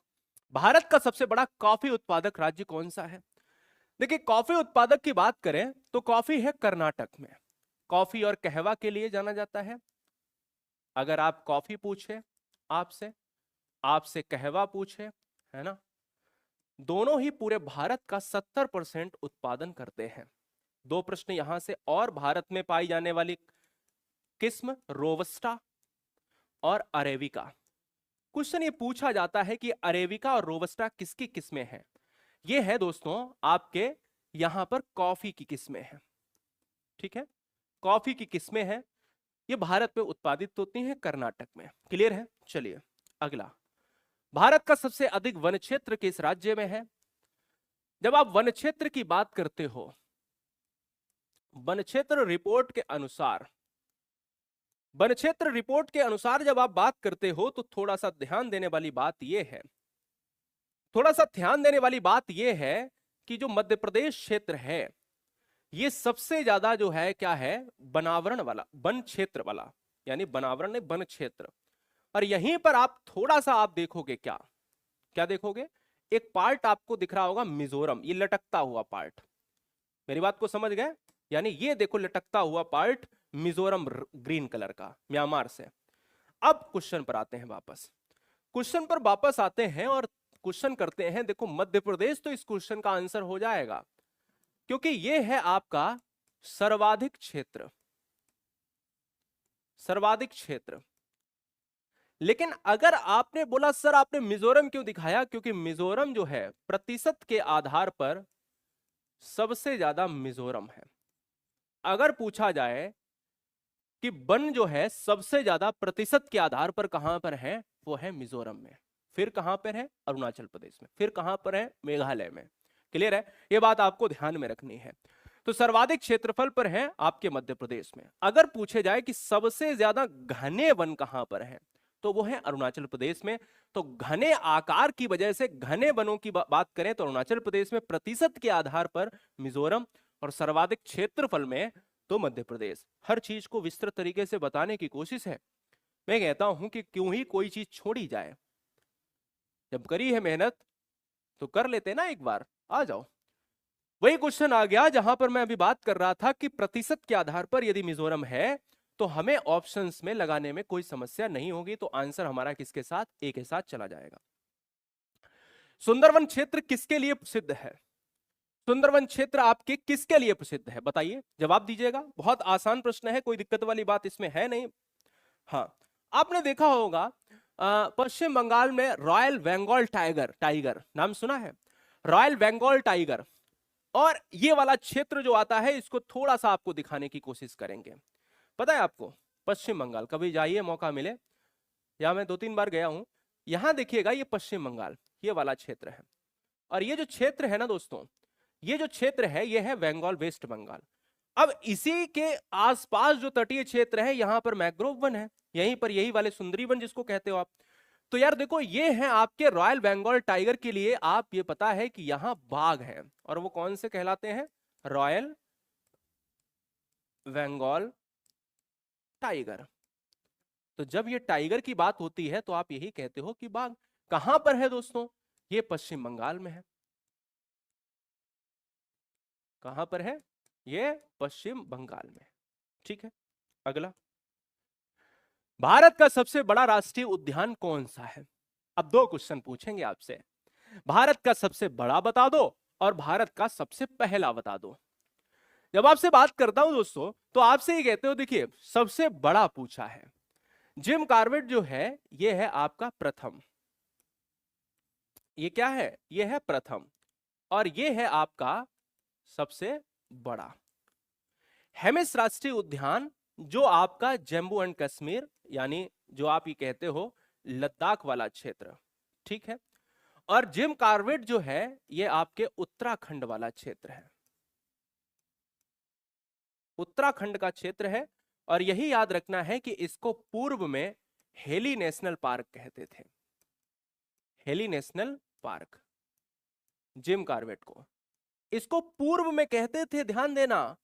भारत का सबसे बड़ा कॉफी उत्पादक राज्य कौन सा है? देखिए, कॉफी उत्पादक की बात करें तो कॉफी है कर्नाटक में। कॉफी और कहवा के लिए जाना जाता है। अगर आप कॉफी पूछे आपसे, आपसे कहवा पूछे, है ना, दोनों ही पूरे भारत का 70% उत्पादन करते हैं। दो प्रश्न यहां से और, भारत में पाई जाने वाली किस्म रोबस्टा और अरेबिका। क्वेश्चन ये पूछा जाता है कि अरेबिका और रोबस्टा किसकी किस्में हैं? ये है दोस्तों आपके यहां पर कॉफी की किस्में हैं। ठीक है, कॉफी की किस्में हैं, ये भारत में उत्पादित होती हैं कर्नाटक में। क्लियर है? चलिए अगला, भारत का सबसे अधिक वन क्षेत्र किस राज्य में है? जब आप वन क्षेत्र की बात करते हो, वन क्षेत्र रिपोर्ट के अनुसार, वन क्षेत्र रिपोर्ट के अनुसार जब आप बात करते हो तो थोड़ा सा ध्यान देने वाली बात यह है, थोड़ा सा ध्यान देने वाली बात यह है कि जो मध्य प्रदेश क्षेत्र है ये सबसे ज्यादा जो है क्या है, वनावरण वाला, वन क्षेत्र वाला, यानी वनावरण नहीं, वन क्षेत्र। और यहीं पर आप थोड़ा सा आप देखोगे, क्या क्या देखोगे, एक पार्ट आपको दिख रहा होगा मिजोरम, ये लटकता हुआ पार्ट। मेरी बात को समझ गए? यानी ये देखो लटकता हुआ पार्ट मिजोरम, ग्रीन कलर का, म्यांमार से। अब क्वेश्चन पर आते हैं वापस, क्वेश्चन पर वापस आते हैं और क्वेश्चन करते हैं। देखो मध्य प्रदेश तो इस क्वेश्चन का आंसर हो जाएगा क्योंकि यह है आपका सर्वाधिक क्षेत्र, सर्वाधिक क्षेत्र। लेकिन अगर आपने बोला सर आपने मिजोरम क्यों दिखाया, क्योंकि मिजोरम जो है प्रतिशत के आधार पर सबसे ज्यादा मिजोरम है। अगर पूछा जाए कि वन जो है सबसे ज्यादा प्रतिशत के आधार पर कहां पर है, वो है मिजोरम में। फिर कहां पर है? अरुणाचल प्रदेश में। फिर कहां पर है? मेघालय में। क्लियर है? ये बात आपको ध्यान में रखनी है। तो सर्वाधिक क्षेत्रफल पर है आपके मध्य प्रदेश में। अगर पूछे जाए कि सबसे ज्यादा घने वन कहां पर है, तो वो है अरुणाचल प्रदेश में। तो घने आकार की वजह से घने वनों की बात करें तो अरुणाचल प्रदेश में, प्रतिशत के आधार पर मिजोरम, और सर्वाधिक क्षेत्रफल में तो मध्य प्रदेश। हर चीज को विस्तृत तरीके से बताने की कोशिश है। मैं कहता हूं कि क्यों ही कोई चीज छोड़ी जाए, जब करी है मेहनत तो कर लेते ना एक बार। आ जाओ, वही क्वेश्चन आ गया जहां पर मैं अभी बात कर रहा था कि प्रतिशत के आधार पर यदि मिजोरम है तो हमें ऑप्शंस में लगाने में कोई समस्या नहीं होगी, तो आंसर हमारा किसके साथ, ए के साथ चला जाएगा। सुंदरवन क्षेत्र किसके लिए प्रसिद्ध है? सुंदरवन क्षेत्र आपके किसके लिए प्रसिद्ध है, बताइए, जवाब दीजिएगा। बहुत आसान प्रश्न है, कोई दिक्कत वाली बात इसमें है नहीं। हाँ, आपने देखा होगा पश्चिम बंगाल में रॉयल बंगाल टाइगर, टाइगर नाम सुना है, रॉयल बंगाल टाइगर। और ये वाला क्षेत्र जो आता है इसको थोड़ा सा आपको दिखाने की कोशिश करेंगे। पता है आपको, पश्चिम बंगाल कभी जाइए मौका मिले, या मैं 2-3 बार गया हूं, यहां देखिएगा ये पश्चिम बंगाल ये वाला क्षेत्र है। और ये जो क्षेत्र है ना दोस्तों, ये जो क्षेत्र है ये है बंगाल, वेस्ट बंगाल। अब इसी के आसपास जो तटीय क्षेत्र है यहां पर मैंग्रोव वन है, यहीं पर यही वाले सुंदरी वन जिसको कहते हो आप। तो यार देखो, ये है आपके रॉयल बंगाल टाइगर के लिए आप ये पता है कि यहां बाघ है, और वो कौन से कहलाते हैं, रॉयल बंगाल टाइगर। तो जब ये टाइगर की बात होती है तो आप यही कहते हो कि बाघ। कहां पर है दोस्तों, ये पश्चिम बंगाल में है। कहां पर है, ये पश्चिम बंगाल में। ठीक है, अगला, भारत का सबसे बड़ा राष्ट्रीय उद्यान कौन सा है? अब 2 क्वेश्चन पूछेंगे आपसे, भारत का सबसे बड़ा बता दो और भारत का सबसे पहला बता दो। जब आपसे बात करता हूं दोस्तों तो आपसे ही कहते हो, देखिए सबसे बड़ा पूछा है, जिम कॉर्बेट जो है ये है आपका प्रथम, ये क्या है, ये है प्रथम, और ये है आपका सबसे बड़ा। हेमिस राष्ट्रीय उद्यान जो आपका जम्मू एंड कश्मीर, यानी जो आप ये कहते हो लद्दाख वाला क्षेत्र, ठीक है। और जिम कॉर्बेट जो है ये आपके उत्तराखंड वाला क्षेत्र है, उत्तराखंड का क्षेत्र है। और यही याद रखना है कि इसको पूर्व में हेली नेशनल पार्क कहते थे, heli national park, Jim Corbett को इसको पूर्व में कहते थे, ध्यान देना।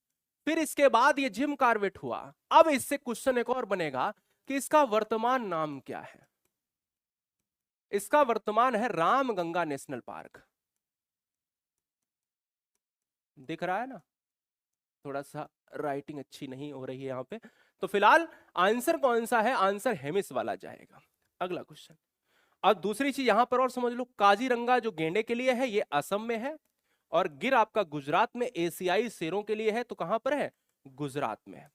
फिर इसके बाद ये जिम कॉर्बेट हुआ। अब इससे क्वेश्चन एक और बनेगा कि इसका वर्तमान नाम क्या है। इसका वर्तमान है रामगंगा नेशनल पार्क, दिख रहा है ना, थोड़ा सा राइटिंग अच्छी नहीं हो रही है यहां पे। तो फिलहाल आंसर कौन सा है, आंसर हेमिस वाला जाएगा। अगला क्वेश्चन, अब दूसरी चीज यहां पर और समझ लो, काजीरंगा जो गेंडे के लिए है ये असम में है, और गिर आपका गुजरात में एशियाई शेरों के लिए है, तो कहां पर है, गुजरात में है।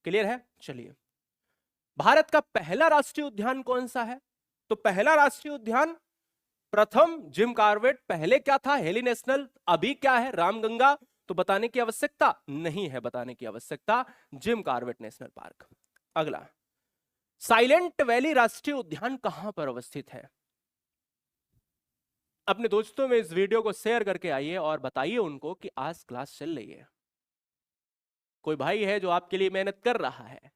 क्लियर है, चलिए। भारत का पहला राष्ट्रीय उद्यान कौन सा है? तो पहला राष्ट्रीय उद्यान प्रथम जिम कॉर्बेट, पहले क्या था हेली नेशनल, अभी क्या है रामगंगा। तो बताने की आवश्यकता नहीं है, बताने की आवश्यकता जिम कॉर्बेट नेशनल पार्क। अगला, साइलेंट वैली राष्ट्रीय उद्यान कहां पर अवस्थित है? अपने दोस्तों में इस वीडियो को शेयर करके आइए और बताइए उनको कि आज क्लास चल रही है। कोई भाई है जो आपके लिए मेहनत कर रहा है,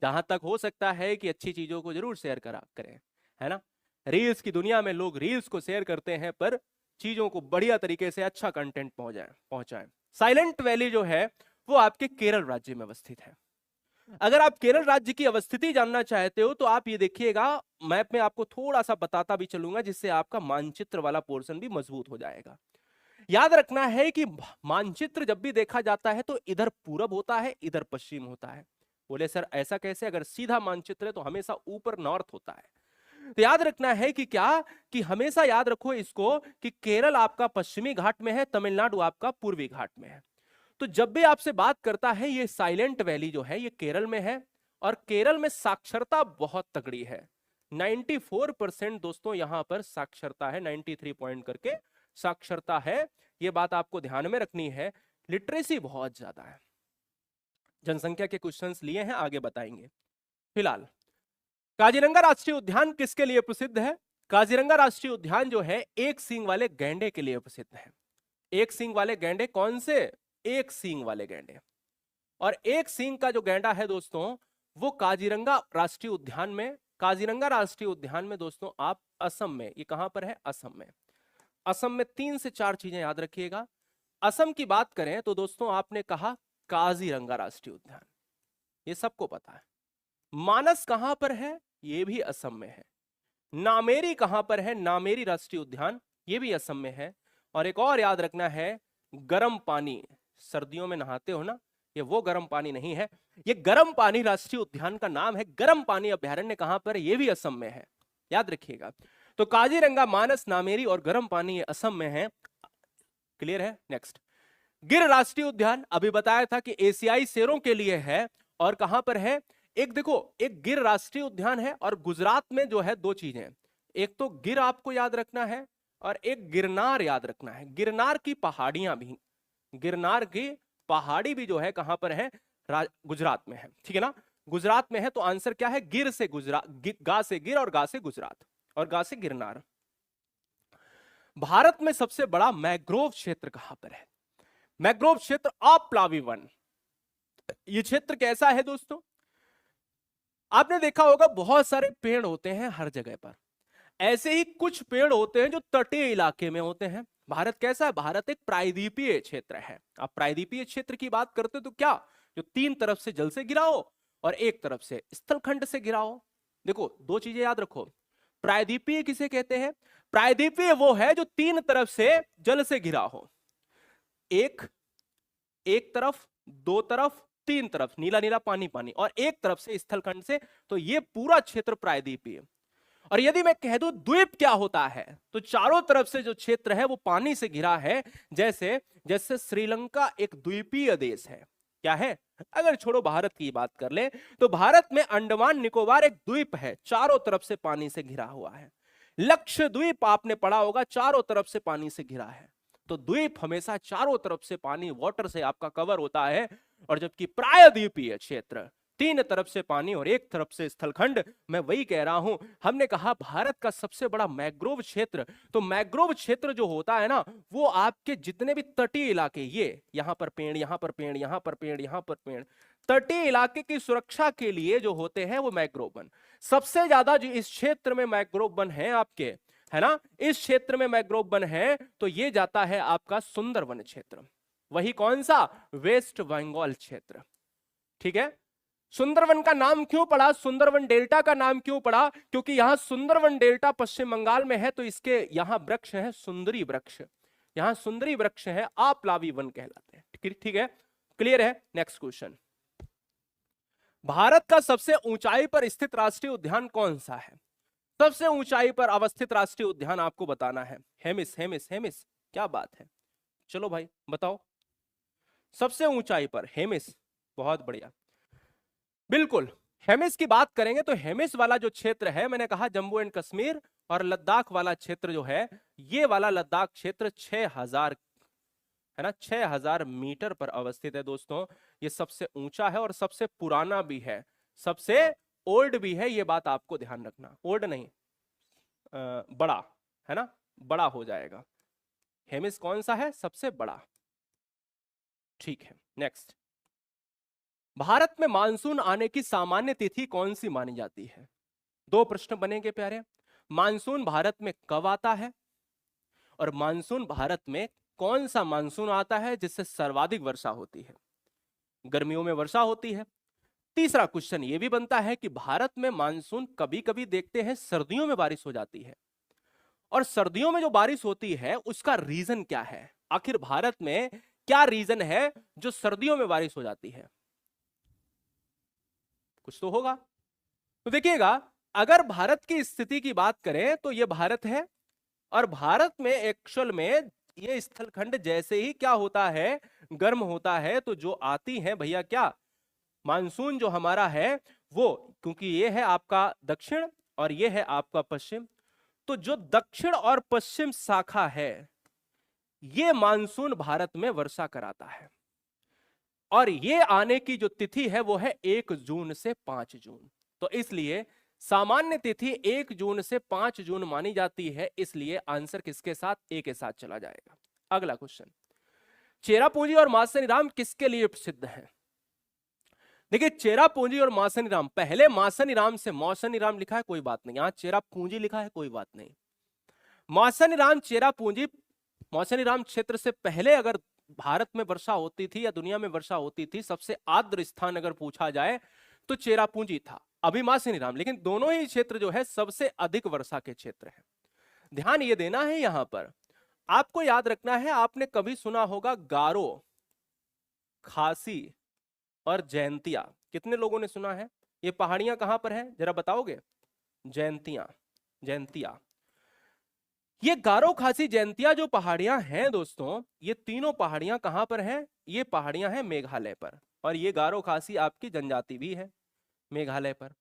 जहां तक हो सकता है कि अच्छी चीजों को जरूर शेयर करें, है ना। रील्स की दुनिया में लोग रील्स को शेयर करते हैं, पर चीजों को बढ़िया तरीके से अच्छा कंटेंट पहुंचाएं। साइलेंट वैली जो है वो आपके केरल राज्य में अवस्थित है। अगर आप केरल राज्य की अवस्थिति जानना चाहते हो तो आप ये देखिएगा, मैप में आपको थोड़ा सा बताता भी चलूंगा, जिससे आपका मानचित्र वाला पोर्शन भी मजबूत हो जाएगा। याद रखना है कि मानचित्र जब भी देखा जाता है तो इधर पूरब होता है, इधर पश्चिम होता है। बोले सर ऐसा कैसे, अगर सीधा मानचित्र है तो हमेशा ऊपर नॉर्थ होता है। तो याद रखना है कि क्या, कि हमेशा याद रखो इसको कि केरल आपका पश्चिमी घाट में है, तमिलनाडु आपका पूर्वी घाट में है। तो जब भी आपसे बात करता है ये साइलेंट वैली जो है ये केरल में है, और केरल में साक्षरता बहुत तगड़ी है। 94% दोस्तों यहां पर साक्षरता है, 93 पॉइंट करके साक्षरता है। ये बात आपको ध्यान में रखनी है, लिटरेसी बहुत ज्यादा है। जनसंख्या के क्वेश्चंस लिए हैं, आगे बताएंगे। फिलहाल काजीरंगा राष्ट्रीय उद्यान किसके लिए प्रसिद्ध है? काजीरंगा राष्ट्रीय उद्यान जो है एक सींग वाले गैंडे के लिए प्रसिद्ध है। एक सींग वाले गैंडे, कौन से? एक सींग वाले गैंडे। और एक सींग का जो गैंडा है दोस्तों वो काजीरंगा राष्ट्रीय उद्यान में, काजीरंगा राष्ट्रीय उद्यान में दोस्तों आप असम में, ये कहां पर है, असम में। असम में 3 से 4 चीजें याद रखिएगा। असम की बात करें तो दोस्तों आपने कहा काजीरंगा राष्ट्रीय उद्यान, ये सबको पता है। मानस कहां पर है? ये भी असम में है। नामेरी कहां पर है? नामेरी राष्ट्रीय उद्यान, ये भी असम में है। और एक और याद रखना है, गर्म पानी, सर्दियों में नहाते हो ना, ये वो गर्म पानी नहीं है, ये गर्म पानी राष्ट्रीय उद्यान का नाम है। गर्म पानी अभ्यारण्य कहां पर है? ये भी असम में है, याद रखिएगा। तो काजीरंगा, मानस, नामेरी और गर्म पानी ये असम में है। क्लियर है? नेक्स्ट, गिर राष्ट्रीय उद्यान अभी बताया था कि एशियाई शेरों के लिए है, और कहां पर है? एक देखो, एक गिर राष्ट्रीय उद्यान है और गुजरात में जो है दो चीजें, एक तो गिर आपको याद रखना है और एक गिरनार याद रखना है। गिरनार की पहाड़ियां भी, गिरनार की पहाड़ी भी जो है कहां पर है? गुजरात में है, ठीक है ना, गुजरात में है। तो आंसर क्या है? गिर से गुजरात, गा से गिर और गा से गुजरात और गा से गिरनार। भारत में सबसे बड़ा मैंग्रोव क्षेत्र कहां पर है? मैंग्रोव क्षेत्र अप्लावी वन। ये क्षेत्र कैसा है दोस्तों? आपने देखा होगा बहुत सारे पेड़ होते हैं हर जगह पर, ऐसे ही कुछ पेड़ होते हैं जो तटीय इलाके में होते हैं। भारत कैसा है? भारत एक प्रायद्वीपीय क्षेत्र है। आप प्रायद्वीपीय क्षेत्र की बात करते हो तो क्या, जो तीन तरफ से जल से घिरा हो और एक तरफ से स्थलखंड से घिरा हो। देखो दो चीजें याद रखो, प्रायद्वीपीय किसे कहते हैं? प्रायद्वीपीय वो है जो तीन तरफ से जल से घिरा हो, एक तरफ, दो तरफ, तीन तरफ, नीला नीला पानी पानी, और एक तरफ से स्थलखंड से। तो ये पूरा क्षेत्र प्रायद्वीपीय। और यदि मैं कह दूं द्वीप क्या होता है, तो चारों तरफ से जो क्षेत्र है वो पानी से घिरा है। जैसे जैसे श्रीलंका एक द्वीपीय देश है, क्या है? अगर छोड़ो भारत की बात कर ले, तो भारत में अंडमान निकोबार एक द्वीप है, चारों तरफ से पानी से घिरा हुआ है। लक्षद्वीप आपने पढ़ा होगा, चारों तरफ से पानी से घिरा है। तो द्वीप हमेशा चारों तरफ से पानी, वाटर से आपका कवर होता है, और जबकि प्रायद्वीपीय क्षेत्र तीन तरफ से पानी और एक तरफ से स्थलखंड। मैं वही कह रहा हूं, हमने कहा भारत का सबसे बड़ा मैंग्रोव क्षेत्र, तो मैंग्रोव क्षेत्र जो होता है ना, वो आपके जितने भी तटीय इलाके, ये यहां पर पेड़, यहां पर पेड़, यहां पर पेड़, यहां पर पेड़, तटीय इलाके की सुरक्षा के लिए जो होते हैं वो मैंग्रोव वन। सबसे ज्यादा जो इस क्षेत्र में मैंग्रोव वन है आपके, है ना, इस क्षेत्र में मैंग्रोव वन है, तो ये जाता है आपका सुंदरवन क्षेत्र। वही कौन सा? वेस्ट बंगाल क्षेत्र, ठीक है। सुंदरवन का नाम क्यों पड़ा? सुंदरवन डेल्टा का नाम क्यों पड़ा? क्योंकि यहां सुंदरवन डेल्टा पश्चिम बंगाल में है, तो इसके यहां वृक्ष है सुंदरी वृक्ष, यहां सुंदरी वृक्ष है, अप्लावी वन कहलाते हैं, ठीक है, क्लियर है। नेक्स्ट क्वेश्चन, भारत का सबसे ऊंचाई पर स्थित राष्ट्रीय उद्यान कौन सा है? सबसे ऊंचाई पर अवस्थित राष्ट्रीय उद्यान आपको बताना है। हेमिस, हेमिस, हेमिस, क्या बात है, चलो भाई बताओ। सबसे ऊंचाई पर हेमिस, बहुत बढ़िया, बिल्कुल। हेमिस की बात करेंगे तो हेमिस वाला जो क्षेत्र है, मैंने कहा जम्मू एंड कश्मीर और लद्दाख वाला क्षेत्र जो है, ये वाला लद्दाख क्षेत्र 6000 है ना, 6000 मीटर पर अवस्थित है दोस्तों। ये सबसे ऊंचा है और सबसे पुराना भी है, सबसे ओल्ड भी है, ये बात आपको ध्यान रखना। ओल्ड नहीं, बड़ा है ना, बड़ा हो जाएगा। हेमिस कौन सा है? सबसे बड़ा, ठीक है। नेक्स्ट, भारत में मानसून आने की सामान्य तिथि कौन सी मानी जाती है? दो प्रश्न बनेंगे प्यारे। मानसून भारत में कब आता है, और मानसून भारत में कौन सा मानसून आता है जिससे सर्वाधिक वर्षा होती है? गर्मियों में वर्षा होती है। तीसरा क्वेश्चन यह भी बनता है कि भारत में मानसून कभी कभी देखते हैं सर्दियों में बारिश हो जाती है, और सर्दियों में जो बारिश होती है उसका रीजन क्या है? आखिर भारत में क्या रीजन है जो सर्दियों में बारिश हो जाती है? कुछ तो होगा। तो देखिएगा, अगर भारत की स्थिति की बात करें तो यह भारत है, और भारत में एक्चुअल में ये स्थलखंड जैसे ही क्या होता है, गर्म होता है, तो जो आती है भैया क्या, मानसून जो हमारा है वो, क्योंकि ये है आपका दक्षिण और ये है आपका पश्चिम, तो जो दक्षिण और पश्चिम शाखा है, ये मानसून भारत में वर्षा कराता है। और ये आने की जो तिथि है वो है 1 जून से 5 जून। तो इसलिए सामान्य तिथि 1 जून से 5 जून मानी जाती है, इसलिए आंसर किसके साथ? ए के साथ चला जाएगा। अगला क्वेश्चन, चेरापूंजी और मासनीराम किसके लिए प्रसिद्ध है? देखिए, चेरापूंजी और मासनीराम, पहले मासनीराम से मौसनीराम लिखा है, कोई बात नहीं, यहां चेरापूंजी लिखा है, कोई बात नहीं। मासनीराम, चेरापूंजी, मौसनीराम क्षेत्र से पहले अगर भारत में वर्षा होती थी या दुनिया में वर्षा होती थी, सबसे आर्द्र स्थान अगर पूछा जाए तो चेरापूंजी था। अभी मासिनीराम, लेकिन दोनों ही क्षेत्र जो है सबसे अधिक वर्षा के क्षेत्र है। ध्यान ये देना है यहां पर, आपको याद रखना है, आपने कभी सुना होगा गारो, खासी और जयंतिया। कितने लोगों ने सुना है? ये पहाड़ियां कहां पर है जरा बताओगे? जयंतिया, जयंतिया। ये गारो, खासी, जयंतिया जो पहाड़ियां हैं दोस्तों, ये तीनों पहाड़ियां कहां पर हैं? ये पहाड़ियां हैं मेघालय पर, और ये गारो खासी आपकी जनजाति भी है मेघालय पर।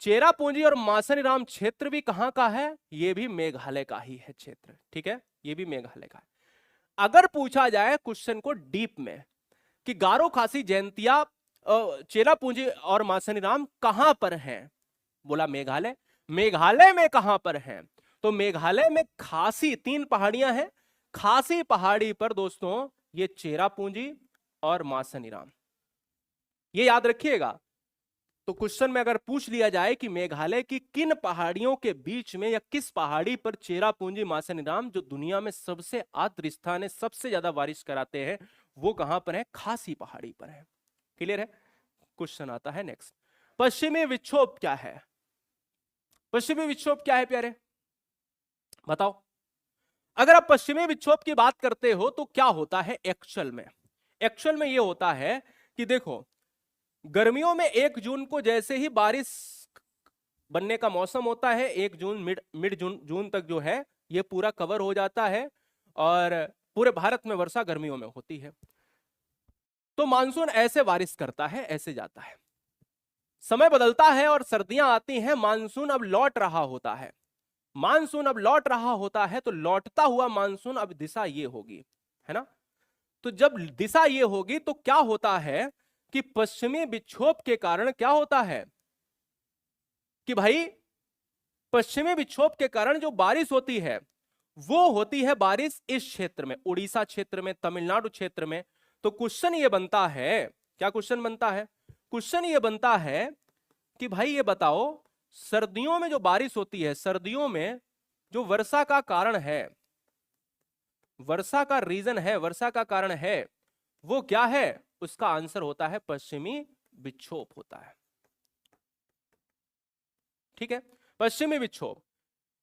चेरापूंजी और मासनीराम क्षेत्र भी कहां का है? ये भी मेघालय का ही है क्षेत्र, ठीक है, ये भी मेघालय का है। अगर पूछा जाए क्वेश्चन को डीप में कि गारो, खासी, जयंतिया, चेरापूंजी और मासनीराम कहां पर हैं, बोला मेघालय। मेघालय में कहां पर हैं? तो मेघालय में खासी, 3 पहाड़ियां हैं, खासी पहाड़ी पर दोस्तों ये चेरापूंजी और मासनीराम, ये याद रखिएगा। तो क्वेश्चन में अगर पूछ लिया जाए कि मेघालय की किन पहाड़ियों के बीच में या किस पहाड़ी पर चेरापूंजी, मासनीराम, जो दुनिया में सबसे आर्द्र स्थान है, सबसे ज्यादा बारिश कराते हैं, वो कहां पर है? खासी पहाड़ी पर है। क्लियर है? क्वेश्चन आता है नेक्स्ट, पश्चिमी विक्षोभ क्या है? पश्चिमी विक्षोभ क्या है प्यारे, बताओ। अगर आप पश्चिमी विक्षोभ की बात करते हो तो क्या होता है एक्चुअल में? एक्चुअल में यह होता है कि देखो, गर्मियों में 1 जून को जैसे ही बारिश बनने का मौसम होता है, 1 जून मिड जून तक जो है ये पूरा कवर हो जाता है, और पूरे भारत में वर्षा गर्मियों में होती है। तो मानसून ऐसे बारिश करता है, ऐसे जाता है, समय बदलता है और सर्दियां आती हैं, मानसून अब लौट रहा होता है। मानसून अब लौट रहा होता है तो लौटता हुआ मानसून अब दिशा ये होगी, है ना। तो जब दिशा ये होगी तो क्या होता है कि पश्चिमी विक्षोभ के कारण क्या होता है कि भाई, पश्चिमी विक्षोभ के कारण जो बारिश होती है वो होती है बारिश इस क्षेत्र में, उड़ीसा क्षेत्र में, तमिलनाडु क्षेत्र में। तो क्वेश्चन ये बनता है, क्या क्वेश्चन बनता है? क्वेश्चन ये बनता है कि भाई ये बताओ, सर्दियों में जो बारिश होती है, सर्दियों में जो वर्षा का कारण है, वर्षा का रीजन है, वर्षा का कारण है, वो क्या है? उसका आंसर होता है पश्चिमी विक्षोभ होता है, ठीक है। पश्चिमी विक्षोभ।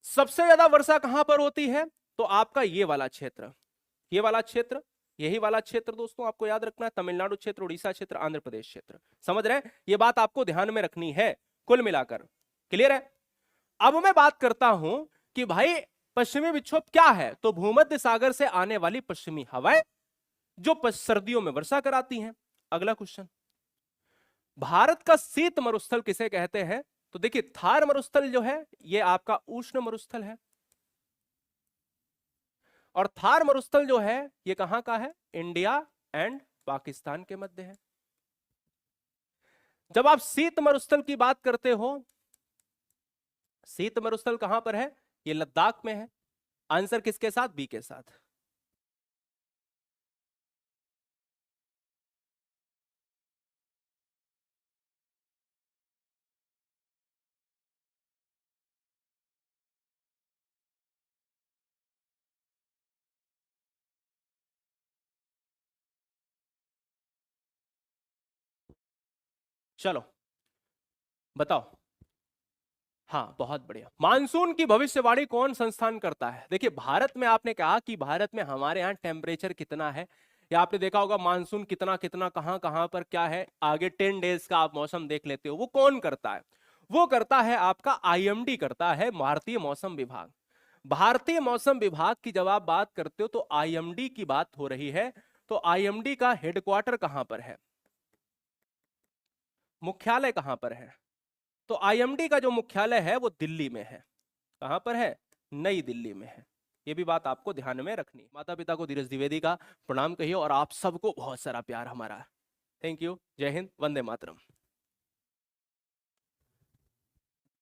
सबसे ज्यादा वर्षा कहां पर होती है? तो आपका ये वाला क्षेत्र, ये वाला क्षेत्र, यही वाला क्षेत्र दोस्तों आपको याद रखना है, तमिलनाडु क्षेत्र, उड़ीसा क्षेत्र, आंध्र प्रदेश क्षेत्र। समझ रहे हैं? ये बात आपको ध्यान में रखनी है कुल मिलाकर। क्लियर है? अब मैं बात करता हूं कि भाई पश्चिमी विक्षोभ क्या है? तो भूमध्य सागर से आने वाली पश्चिमी हवाएं जो सर्दियों में वर्षा कराती हैं। अगला क्वेश्चन, भारत का शीत मरुस्थल किसे कहते हैं? तो देखिए, थार मरुस्थल जो है ये आपका उष्ण मरुस्थल है, और थार मरुस्थल जो है ये कहां का है? इंडिया एंड पाकिस्तान के मध्य है। जब आप शीत मरुस्थल की बात करते हो, शीत मरुस्थल कहां पर है? ये लद्दाख में है। आंसर किसके साथ? बी के साथ। चलो बताओ। हाँ, बहुत बढ़िया। मानसून की भविष्यवाणी कौन संस्थान करता है? देखिए, भारत में आपने कहा कि भारत में हमारे यहाँ टेम्परेचर कितना है, या आपने देखा होगा मानसून कितना कितना कहां कहां पर क्या है, आगे 10 डेज का आप मौसम देख लेते हो। वो कौन करता है? वो करता है आपका आईएमडी करता है, भारतीय मौसम विभाग। भारतीय मौसम विभाग की जब आप बात करते हो तो आईएमडी की बात हो रही है। तो आईएमडी का हेडक्वार्टर कहां पर है? मुख्यालय कहां पर है? तो आईएमडी का जो मुख्यालय है वो दिल्ली में है। कहां पर है? नई दिल्ली में है। ये भी बात आपको ध्यान में रखनी। माता पिता को धीरज द्विवेदी का प्रणाम कहिए, और आप सबको बहुत सारा प्यार हमारा। Thank you. जय हिंद, वंदे मातरम।